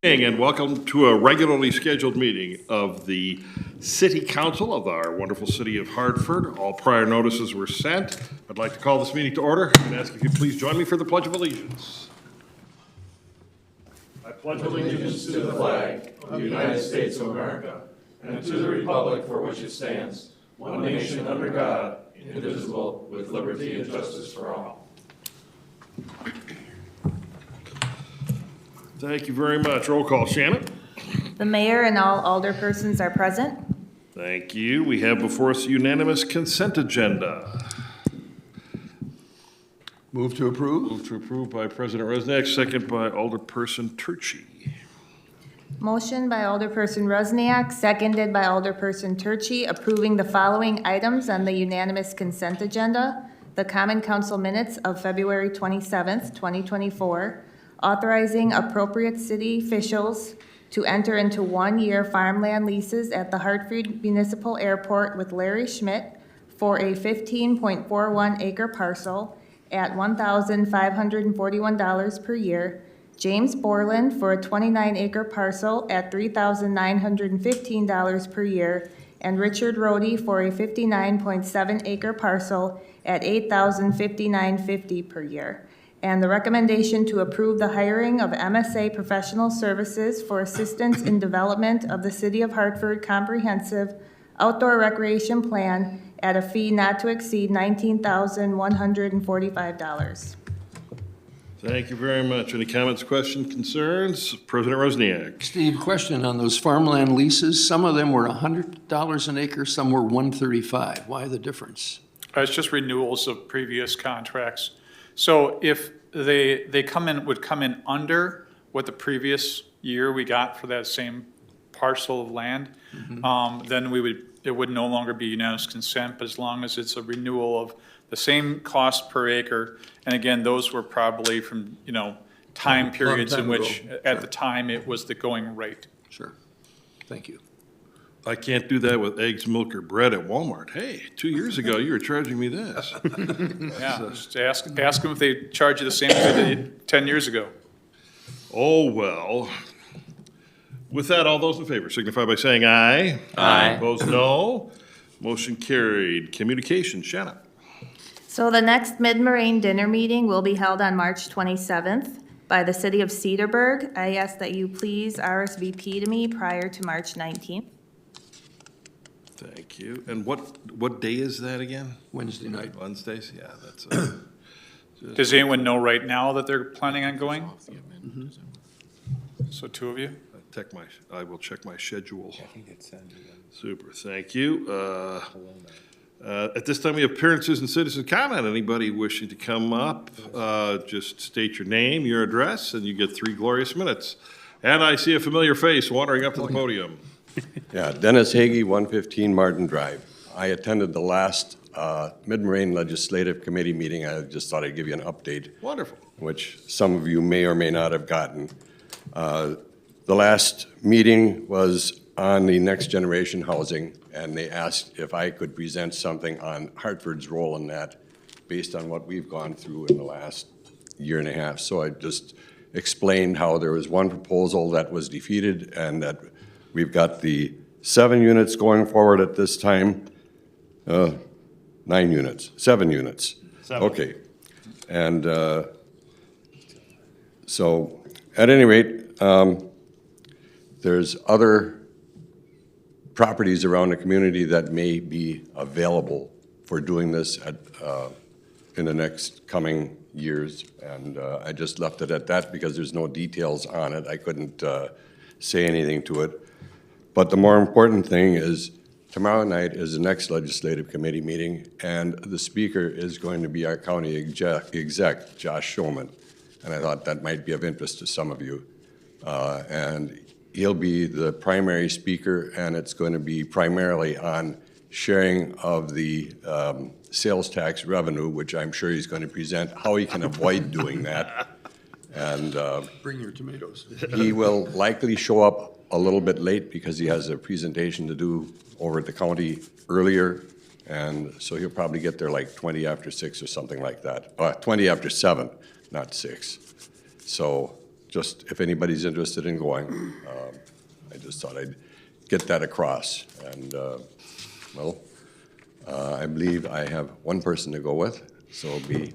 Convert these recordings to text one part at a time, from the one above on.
And welcome to a regularly scheduled meeting of the City Council of our wonderful city of Hartford. All prior notices were sent. I'd like to call this meeting to order and ask if you please join me for the Pledge of Allegiance. I pledge allegiance To the flag of the United States of America and to the republic for which it stands, one nation under God, indivisible, with liberty and justice for all. Thank you very much. Roll call, Shannon. The mayor and all alderpersons are present. Thank you. We have before us a unanimous consent agenda. Move to approve. Move to approve by President Rusnak, second by Alderperson Turchi. Motion by Alderperson Rusniak, seconded by Alderperson Turchi, approving the following items on the unanimous consent agenda. The Common Council minutes of February 27th, 2024, authorizing appropriate city officials to enter into one-year farmland leases at the Hartford Municipal Airport with Larry Schmidt for a 15.41 acre parcel at $1,541 per year, James Borland for a 29 acre parcel at $3,915 per year, and Richard Rohde for a 59.7 acre parcel at $8,059.50 per year. And the recommendation to approve the hiring of MSA Professional Services for assistance in development of the City of Hartford Comprehensive Outdoor Recreation Plan at a fee not to exceed $19,145. Thank you very much. Any comments, questions, concerns? President Rusniak. Steve, question on those farmland leases. Some of them were $100 an acre, some were $135. Why the difference? It's just renewals of previous contracts. So if they would come in under what the previous year we got for that same parcel of land, then it would no longer be unanimous consent, but as long as it's a renewal of the same cost per acre. And again, those were probably from, time periods in which at the time it was the going rate. Sure. Thank you. I can't do that with eggs, milk, or bread at Walmart. Hey, 2 years ago, you were charging me this. Yeah, just ask them if they charge you the same thing they did 10 years ago. Oh, well. With that, all those in favor signify by saying aye. Aye. Opposed, no. Motion carried. Communication, Shannon. So the next Mid-Moraine dinner meeting will be held on March 27th by the city of Cedarburg. I ask that you please RSVP to me prior to March 19th. Thank you. And what day is that again? Wednesday night. Wednesdays? Yeah, that's Does anyone know right now that they're planning on going? So two of you? I will check my schedule. Super, thank you. At this time, we have appearances and citizen comment. Anybody wishing to come up, just state your name, your address, and you get 3 glorious minutes. And I see a familiar face wandering up to the podium. Yeah, Dennis Hagee, 115 Martin Drive. I attended the last Mid-Moraine Legislative Committee meeting. I just thought I'd give you an update. Wonderful. Which some of you may or may not have gotten. The last meeting was on the next generation housing, and they asked if I could present something on Hartford's role in that based on what we've gone through in the last year and a half. So I just explained how there was one proposal that was defeated and that we've got the 7 units going forward at this time. 9 units, 7 units. 7. Okay. And so at any rate, there's other properties around the community that may be available for doing this in the next coming years. And I just left it at that because there's no details on it. I couldn't say anything to it. But the more important thing is tomorrow night is the next legislative committee meeting, and the speaker is going to be our county exec, Josh Shulman. And I thought that might be of interest to some of you. And he'll be the primary speaker, and it's going to be primarily on sharing of the sales tax revenue, which I'm sure he's going to present how he can avoid doing that. And Bring your tomatoes. he will likely show up a little bit late because he has a presentation to do over at the county earlier, and so he'll probably get there like 20 after 6 or something like that. 20 after 7, not 6. So just if anybody's interested in going, I just thought I'd get that across. And, I believe I have one person to go with, so it'll be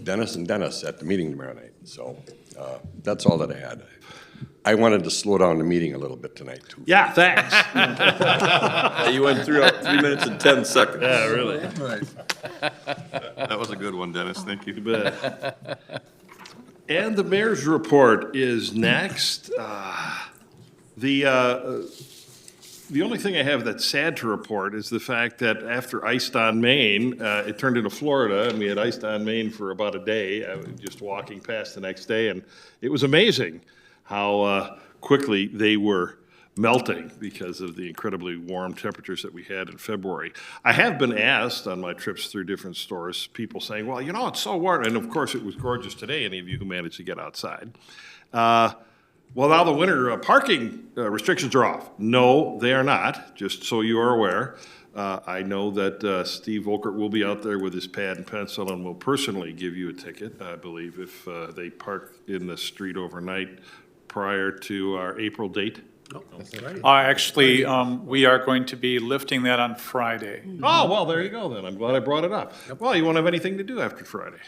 Dennis and Dennis at the meeting tomorrow night. So that's all that I had. I wanted to slow down the meeting a little bit tonight, too. Yeah, thanks. You went through 3 minutes and 10 seconds. Yeah, really. That was a good one, Dennis. Thank you. You bet. And the mayor's report is next. The only thing I have that's sad to report is the fact that after Iced on Main, it turned into Florida, and we had Iced on Main for about a day. I was just walking past the next day, and it was amazing how quickly they were melting because of the incredibly warm temperatures that we had in February. I have been asked on my trips through different stores, people saying, well, you know, it's so warm. And of course, it was gorgeous today, any of you who managed to get outside. Well, now the winter parking restrictions are off. No, they are not, just so you are aware. I know that Steve Volkert will be out there with his pad and pencil and will personally give you a ticket, I believe, if they park in the street overnight prior to our April date. Actually, we are going to be lifting that on Friday. Oh, well, there you go then. I'm glad I brought it up. Well, you won't have anything to do after Friday.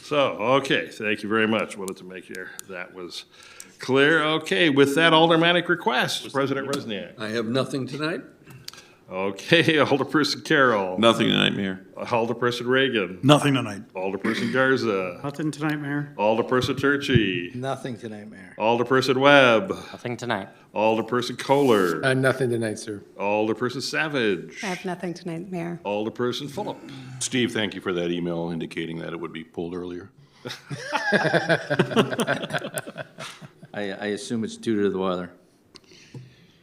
So, okay, thank you very much. Wanted to make sure that was clear. Okay, with that aldermanic request, President Rusniak. I have nothing tonight. Okay, Alderperson Carroll. Nothing tonight, Mayor. Alderperson Reagan. Nothing tonight. Alderperson Garza. Nothing tonight, Mayor. Alderperson Turchi. Nothing tonight, Mayor. Alderperson Webb. Nothing tonight. Alderperson Kohler. Nothing tonight, sir. Alderperson Savage. I have nothing tonight, Mayor. Alderperson Fulop. Steve, thank you for that email indicating that it would be pulled earlier. I assume it's due to the weather.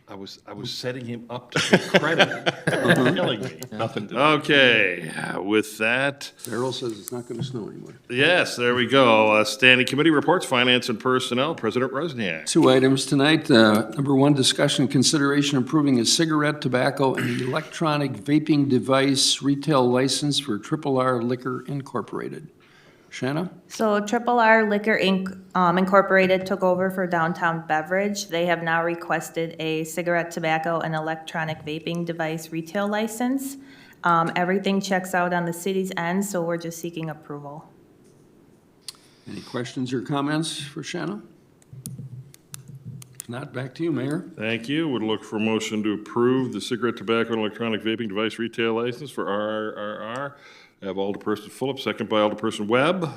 I was setting him up to take credit for killing me. Nothing to Okay, with that, Darrell says it's not going to snow anymore. yes, there we go. Standing committee reports, finance and personnel, President Rusniak. 2 items tonight. Number 1, discussion and consideration approving a cigarette, tobacco, and electronic vaping device retail license for Triple R Liquor Incorporated. Shanna? So Triple R Liquor Inc. Incorporated took over for Downtown Beverage. They have now requested a cigarette, tobacco, and electronic vaping device retail license. Everything checks out on the city's end, so we're just seeking approval. Any questions or comments for Shanna? If not, back to you, Mayor. Thank you. Would look for a motion to approve the cigarette, tobacco, and electronic vaping device retail license for RRR. I have Alderperson Fulop, second by Alderperson Webb.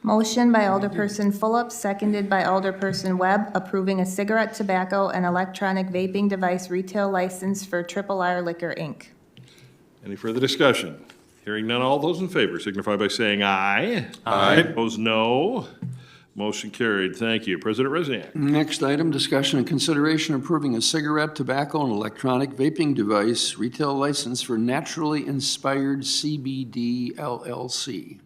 Motion by Alderperson Fulop, seconded by Alderperson Webb, approving a cigarette, tobacco, and electronic vaping device retail license for Triple R Liquor Inc. Any further discussion? Hearing none, all those in favor signify by saying aye. Aye. Opposed, no. Motion carried. Thank you. President Rusniak. Next item, discussion and consideration approving a cigarette, tobacco, and electronic vaping device retail license for Naturally Inspired CBD LLC.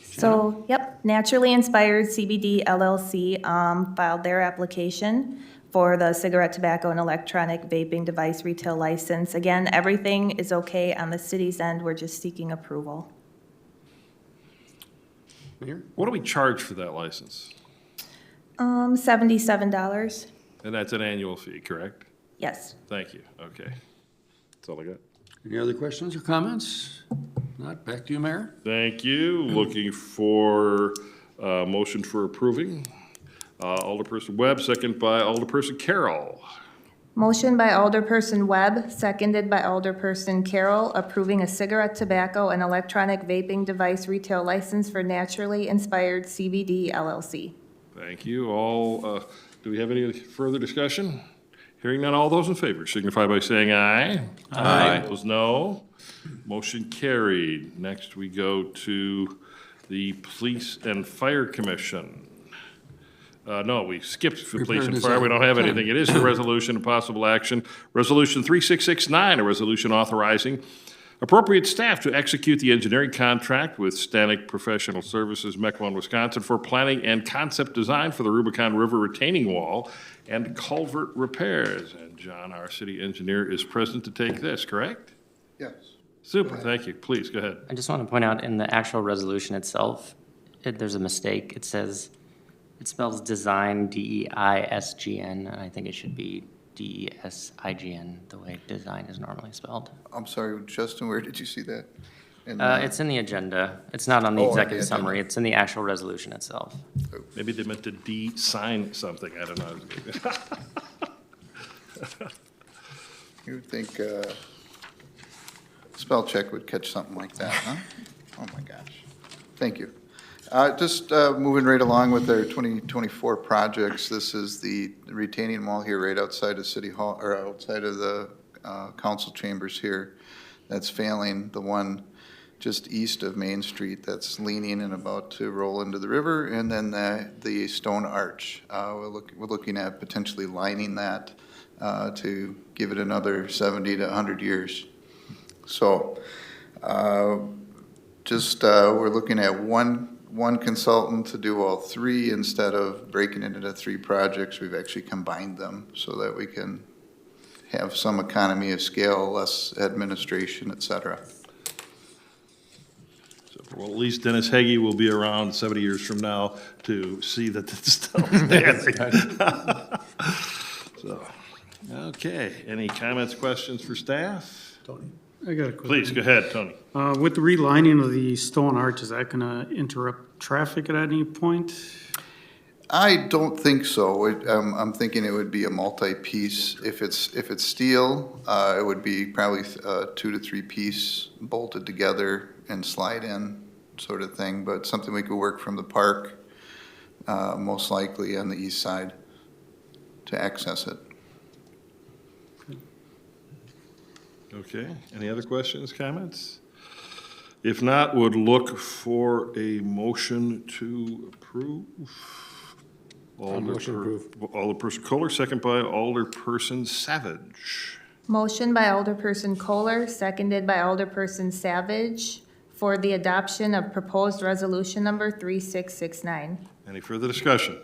So, yep, Naturally Inspired CBD LLC filed their application for the cigarette, tobacco, and electronic vaping device retail license. Again, everything is okay on the city's end. We're just seeking approval. Mayor? What do we charge for that license? $77. And that's an annual fee, correct? Yes. Thank you. Okay. That's all I got. Any other questions or comments? Not, back to you, Mayor. Thank you. Looking for a motion for approving. Alderperson Webb, second by Alderperson Carroll. Motion by Alderperson Webb, seconded by Alderperson Carroll, approving a cigarette, tobacco, and electronic vaping device retail license for Naturally Inspired CBD LLC. Thank you. All, do we have any further discussion? Hearing none, all those in favor signify by saying aye. Aye. Opposed, no. Motion carried. Next, we go to the Police and Fire Commission. No, we skipped for police and fire. We don't have anything. It is a resolution of possible action. Resolution 3669, a resolution authorizing appropriate staff to execute the engineering contract with Stanek Professional Services, Mequon, Wisconsin, for planning and concept design for the Rubicon River retaining wall and culvert repairs. And John, our city engineer, is present to take this, correct? Yes. Super, thank you. Please, go ahead. I just want to point out in the actual resolution itself, there's a mistake. It says, it spells design, D-E-I-S-G-N, and I think it should be D-E-S-I-G-N, the way design is normally spelled. I'm sorry, Justin, where did you see that? It's in the agenda. It's not on the Oh, on the executive agenda. summary. It's in the actual resolution itself. Maybe they meant to de-sign something, I don't know. You would think spell check would catch something like that, huh? Oh, my gosh. Thank you. Just moving right along with our 2024 projects, this is the retaining wall here right outside of City Hall, or outside of the council chambers here. That's failing, the one just east of Main Street that's leaning and about to roll into the river, and then the stone arch. We're looking at potentially lining that to give it another 70 to 100 years. So we're looking at one consultant to do all three. Instead of breaking it into 3 projects, we've actually combined them so that we can have some economy of scale, less administration, et cetera. Well, at least Dennis Heggie will be around 70 years from now to see that it's still standing. So, okay, any comments, questions for staff? Tony? I got a question. Please, go ahead, Tony. With the relining of the stone arch, is that gonna interrupt traffic at any point? I don't think so. I'm thinking it would be a multi-piece. If it's steel, it would be probably 2 to 3 piece bolted together and slide in sort of thing, but something we could work from the park, most likely on the east side to access it. Okay, any other questions, comments? If not, would look for a motion to approve. Alderperson Kohler, second by Alderperson Savage. Motion by Alderperson Kohler, seconded by Alderperson Savage for the adoption of proposed resolution number 3669. Any further discussion?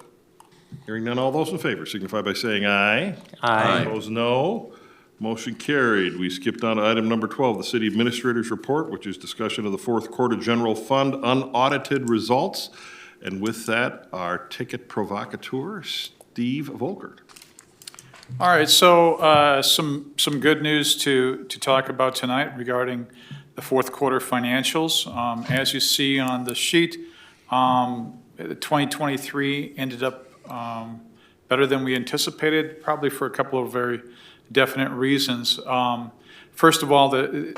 Hearing none, all those in favor signify by saying aye. Aye. Opposed, no. Motion carried. We skip down to item number 12, the city administrator's report, which is discussion of the fourth quarter general fund unaudited results. And with that, our ticket provocateur, Steve Volkert. All right, so some good news to talk about tonight regarding the fourth quarter financials. As you see on the sheet, 2023 ended up better than we anticipated, probably for a couple of very definite reasons. First of all,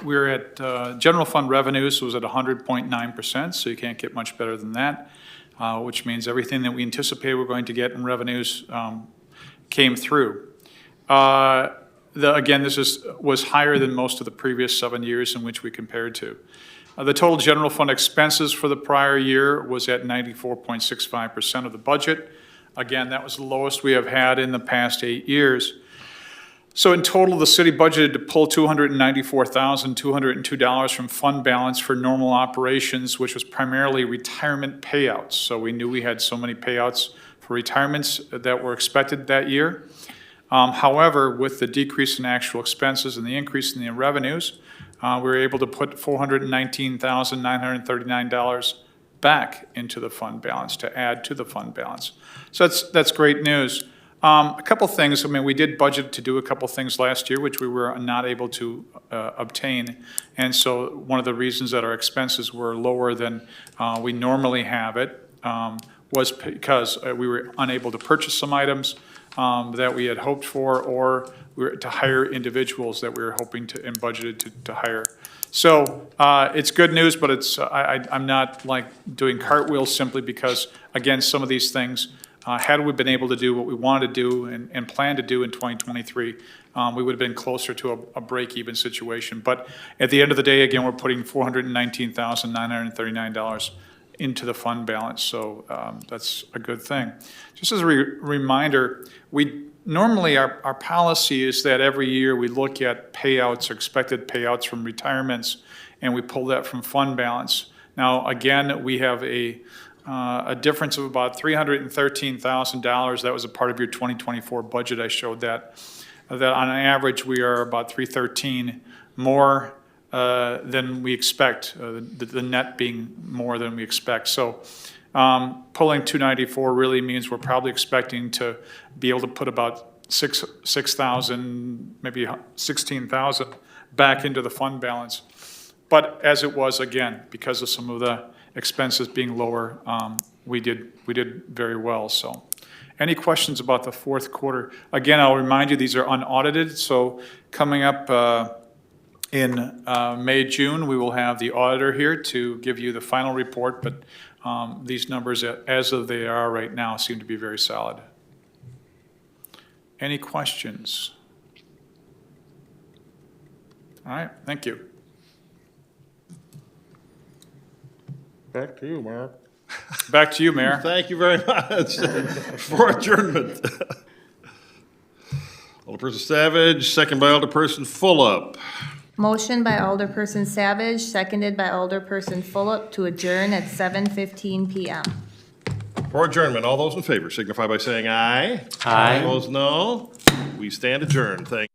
we're at general fund revenues was at 100.9%, so you can't get much better than that, which means everything that we anticipated we're going to get in revenues came through. Again, this was higher than most of the previous 7 years in which we compared to. The total general fund expenses for the prior year was at 94.65% of the budget. Again, that was the lowest we have had in the past 8 years. So in total, the city budgeted to pull $294,202 from fund balance for normal operations, which was primarily retirement payouts. So we knew we had so many payouts for retirements that were expected that year. However, with the decrease in actual expenses and the increase in the revenues, we were able to put $419,939 back into the fund balance to add to the fund balance. So that's great news. A couple things. I mean, we did budget to do a couple things last year, which we were not able to obtain. And so one of the reasons that our expenses were lower than we normally have it was because we were unable to purchase some items that we had hoped for, or we were to hire individuals that we were hoping to and budgeted to hire. So it's good news, but it's I'm not like doing cartwheels simply because, again, some of these things, had we been able to do what we wanted to do and plan to do in 2023, we would have been closer to a break-even situation. But at the end of the day, again, we're putting $419,939 into the fund balance, so that's a good thing. Just as a reminder, normally our policy is that every year we look at payouts, expected payouts from retirements, and we pull that from fund balance. Now, again, we have a difference of about $313,000. That was a part of your 2024 budget. I showed that on average we are about $313 more than we expect, the net being more than we expect. So Pulling 294 really means we're probably expecting to be able to put about 6,000, maybe 16,000 back into the fund balance. But as it was, again, because of some of the expenses being lower, we did very well, so. Any questions about the fourth quarter? Again, I'll remind you, these are unaudited, so coming up in May, June, we will have the auditor here to give you the final report, but these numbers, as of they are right now, seem to be very solid. Any questions? All right, thank you. Back to you, Mark. Back to you, Mayor. Thank you very much for adjournment. Alderperson Savage, second by Alderperson Fulop. Motion by Alderperson Savage, seconded by Alderperson Fulop to adjourn at 7:15 PM. For adjournment, all those in favor signify by saying aye. Aye. Opposed, no. We stand adjourned. Thank